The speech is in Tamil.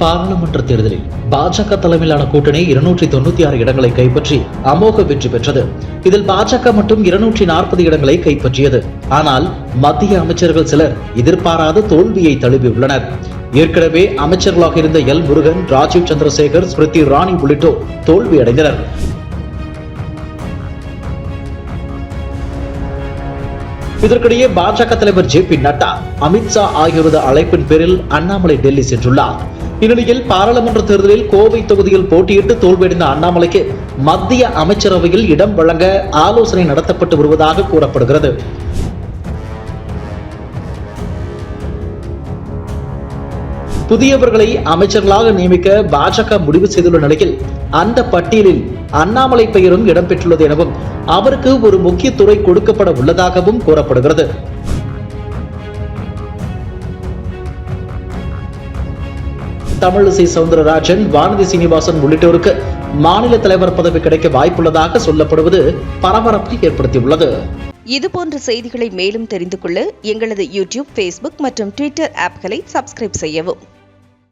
பாராளுமன்ற தேர்தலில் பாஜக தலைமையிலான கூட்டணி 296 இடங்களை கைப்பற்றி அமோக வெற்றி பெற்றது. இதில் பாஜக மட்டும் 240 இடங்களை கைப்பற்றியது. ஆனால் மத்திய அமைச்சர்கள் சிலர் எதிர்பாராத தோல்வியை தழுவியுள்ளனர். ஏற்கனவே அமைச்சர்களாக இருந்த எல் முருகன், ராஜீவ் சந்திரசேகர், ஸ்மிருதி இரானி உள்ளிட்டோர் தோல்வியடைந்தனர். இதற்கிடையே பாஜக தலைவர் ஜே.பி. நட்டா, அமித்ஷா ஆகியோரது அழைப்பின் பேரில் அண்ணாமலை டெல்லி சென்றுள்ளார். இந்நிலையில் பாராளுமன்ற தேர்தலில் கோவை தொகுதியில் போட்டியிட்டு தோல்வியடைந்த அண்ணாமலைக்கு மத்திய அமைச்சரவையில் இடம் வழங்க ஆலோசனை நடத்தப்பட்டு வருவதாக கூறப்படுகிறது. புதியவர்களை அமைச்சர்களாக நியமிக்க பாஜக முடிவு செய்துள்ள நிலையில் அந்த பட்டியலில் அண்ணாமலை பெயரும் இடம்பெற்றுள்ளது எனவும் அவருக்கு ஒரு முக்கிய துறை கொடுக்கப்பட உள்ளதாகவும் கூறப்படுகிறது. தமிழிசை சவுந்தரராஜன், வானதி சீனிவாசன் உள்ளிட்டோருக்கு மாநில தலைவர் பதவி கிடைக்க வாய்ப்புள்ளதாக சொல்லப்படுவது பரபரப்பை ஏற்படுத்தியுள்ளது. இதுபோன்ற செய்திகளை மேலும் தெரிந்து கொள்ள எங்களது யூடியூப், Facebook மற்றும் Twitter ஆப்களை சப்ஸ்கிரைப் செய்யவும்.